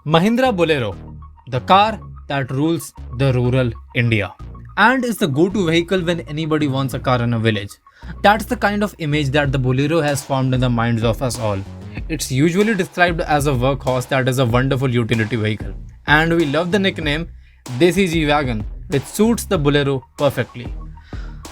Mahindra Bolero, the car that rules the rural India and is the go-to vehicle when anybody wants a car in a village. That's the kind of image that the Bolero has formed in the minds of us all. It's usually described as a workhorse that is a wonderful utility vehicle. And we love the nickname Desi G-Wagon, which suits the Bolero perfectly.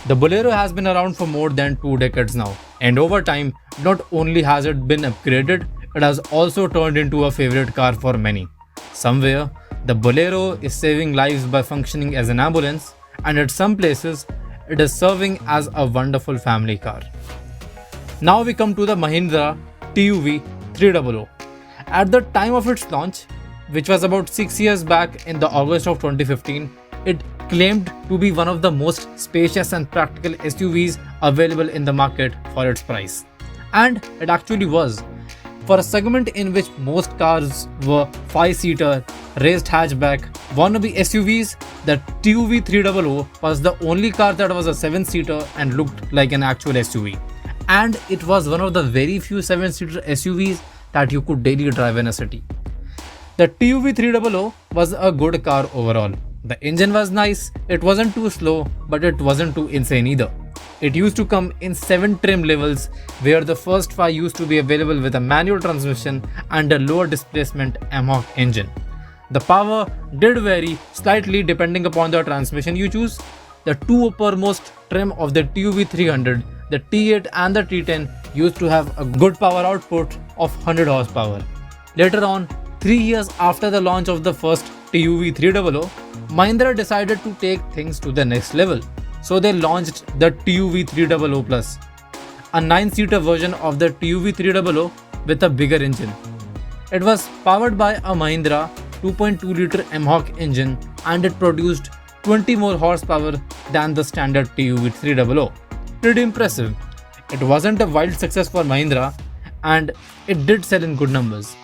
The Bolero has been around for more than 2 decades now, and over time, not only has it been upgraded, it has also turned into a favorite car for many. Somewhere, the Bolero is saving lives by functioning as an ambulance, and at some places, it is serving as a wonderful family car. Now we come to the Mahindra TUV 300. At the time of its launch, which was about 6 years back in the August of 2015, it claimed to be one of the most spacious and practical SUVs available in the market for its price. And it actually was. For a segment in which most cars were 5-seater, raised hatchback, wannabe SUVs, the TUV 300 was the only car that was a 7-seater and looked like an actual SUV. And it was one of the very few 7-seater SUVs that you could daily drive in a city. The TUV 300 was a good car overall. The engine was nice, it wasn't too slow, but it wasn't too insane either. It used to come in 7 trim levels, where the first 5 used to be available with a manual transmission and a lower displacement Mach engine. The power did vary slightly depending upon the transmission you choose. The two uppermost trim of the TUV 300, the T8 and the T10, used to have a good power output of 100 horsepower. Later on, 3 years after the launch of the first TUV 300, Mahindra decided to take things to the next level. So they launched the TUV 300 Plus, a 9-seater version of the TUV 300 with a bigger engine. It was powered by a Mahindra 2.2-liter Mach engine, and it produced 20 more horsepower than the standard TUV 300. Pretty impressive. It wasn't a wild success for Mahindra, and it did sell in good numbers.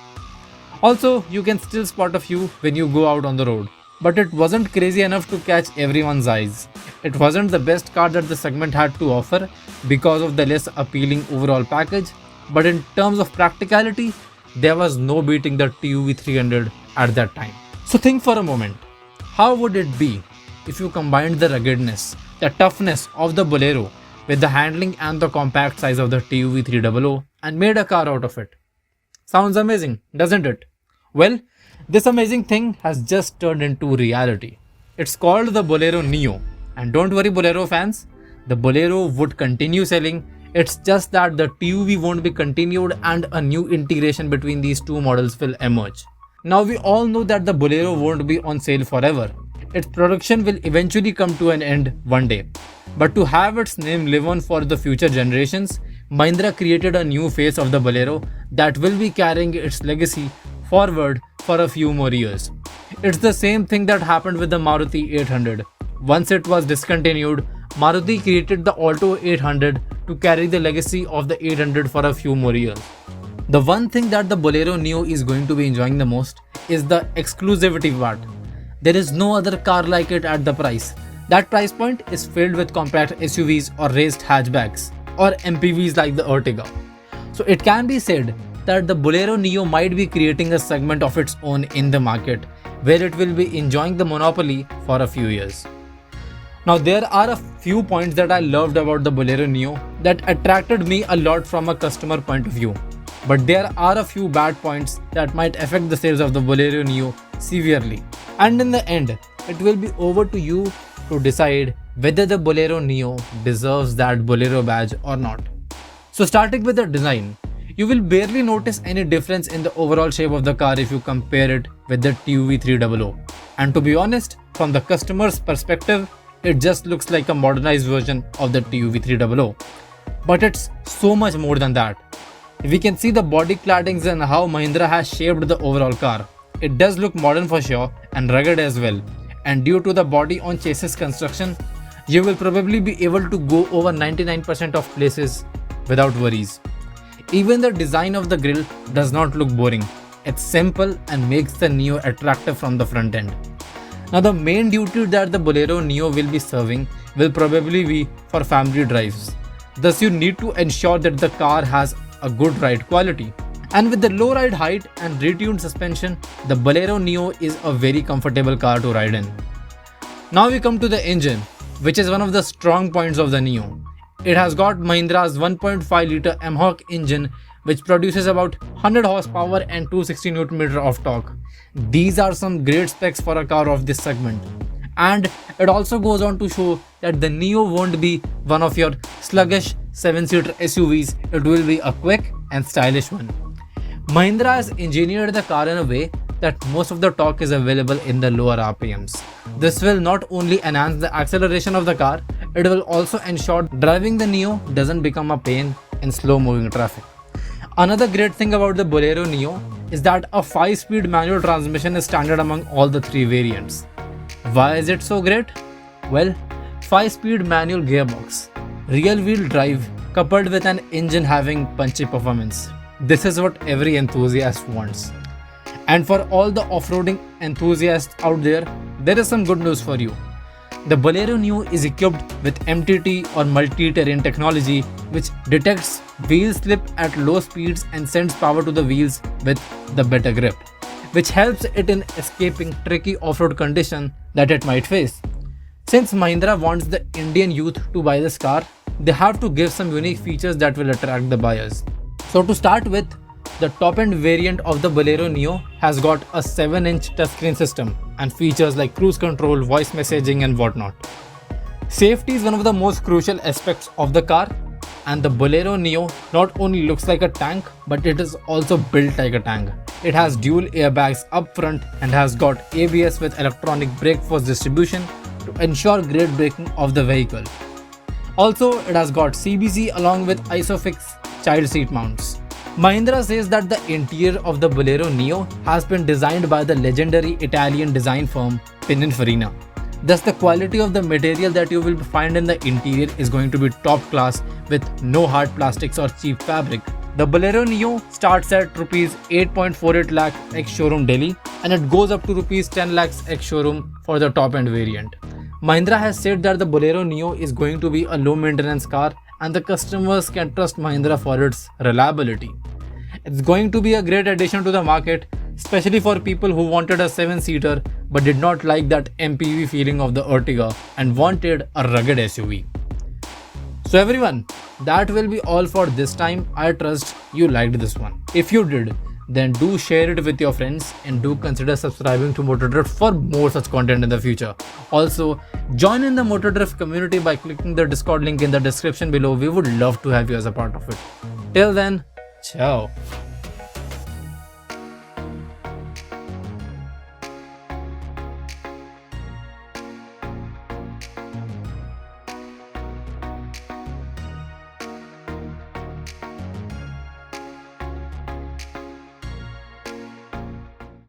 Also, you can still spot a few when you go out on the road. But it wasn't crazy enough to catch everyone's eyes. It wasn't the best car that the segment had to offer because of the less appealing overall package, but in terms of practicality, there was no beating the TUV 300 at that time. So think for a moment, how would it be if you combined the ruggedness, the toughness of the Bolero with the handling and the compact size of the TUV 300 and made a car out of it? Sounds amazing, doesn't it? Well, this amazing thing has just turned into reality. It's called the Bolero Neo. And don't worry, Bolero fans, the Bolero would continue selling. It's just that the TUV won't be continued and a new integration between these two models will emerge. Now we all know that the Bolero won't be on sale forever. Its production will eventually come to an end one day. But to have its name live on for the future generations, Mahindra created a new face of the Bolero that will be carrying its legacy forward for a few more years. It's the same thing that happened with the Maruti 800. Once it was discontinued, Maruti created the Alto 800 to carry the legacy of the 800 for a few more years. The one thing that the Bolero Neo is going to be enjoying the most is the exclusivity part. There is no other car like it at the price. That price point is filled with compact SUVs or raised hatchbacks or MPVs like the Ertiga. So it can be said that the Bolero Neo might be creating a segment of its own in the market, where it will be enjoying the monopoly for a few years. Now there are a few points that I loved about the Bolero Neo that attracted me a lot from a customer point of view. But there are a few bad points that might affect the sales of the Bolero Neo severely. And in the end, it will be over to you to decide whether the Bolero Neo deserves that Bolero badge or not. So starting with the design, you will barely notice any difference in the overall shape of the car if you compare it with the TUV 300. And to be honest, from the customer's perspective, it just looks like a modernized version of the TUV 300. But it's so much more than that. We can see the body claddings and how Mahindra has shaped the overall car. It does look modern for sure and rugged as well. And due to the body on chassis construction, you will probably be able to go over 99% of places without worries. Even the design of the grille does not look boring. It's simple and makes the Neo attractive from the front end. Now the main duty that the Bolero Neo will be serving will probably be for family drives. Thus you need to ensure that the car has a good ride quality. And with the low ride height and retuned suspension, the Bolero Neo is a very comfortable car to ride in. Now we come to the engine, which is one of the strong points of the Neo. It has got Mahindra's 1.5 litre MHawk engine, which produces about 100 horsepower and 260 Nm of torque. These are some great specs for a car of this segment. And it also goes on to show that the Neo won't be one of your sluggish 7-seater SUVs, it will be a quick and stylish one. Mahindra has engineered the car in a way that most of the torque is available in the lower RPMs. This will not only enhance the acceleration of the car, it will also ensure driving the Neo doesn't become a pain in slow moving traffic. Another great thing about the Bolero Neo is that a 5-speed manual transmission is standard among all the 3 variants. Why is it so great? Well, 5-speed manual gearbox, rear wheel drive coupled with an engine having punchy performance. This is what every enthusiast wants. And for all the off-roading enthusiasts out there is some good news for you. The Bolero Neo is equipped with MTT or multi-terrain technology, which detects wheel slip at low speeds and sends power to the wheels with the better grip, which helps it in escaping tricky off-road conditions that it might face. Since Mahindra wants the Indian youth to buy this car, they have to give some unique features that will attract the buyers. So to start with, the top-end variant of the Bolero Neo has got a 7-inch touchscreen system and features like cruise control, voice messaging and whatnot. Safety is one of the most crucial aspects of the car, and the Bolero Neo not only looks like a tank, but it is also built like a tank. It has dual airbags up front and has got ABS with electronic brake force distribution to ensure great braking of the vehicle. Also, it has got CBC along with ISOFIX child seat mounts. Mahindra says that the interior of the Bolero Neo has been designed by the legendary Italian design firm Pininfarina. Thus, the quality of the material that you will find in the interior is going to be top class with no hard plastics or cheap fabric. The Bolero Neo starts at Rs 8.48 lakh ex-showroom Delhi and it goes up to Rs 10 lakhs ex-showroom for the top-end variant. Mahindra has said that the Bolero Neo is going to be a low-maintenance car and the customers can trust Mahindra for its reliability. It's going to be a great addition to the market, especially for people who wanted a 7-seater but did not like that MPV feeling of the Ertiga and wanted a rugged SUV. So everyone, that will be all for this time. I trust you liked this one. If you did, then do share it with your friends and do consider subscribing to Motordrift for more such content in the future. Also, join in the Motordrift community by clicking the Discord link in the description below. We would love to have you as a part of it. Till then, ciao.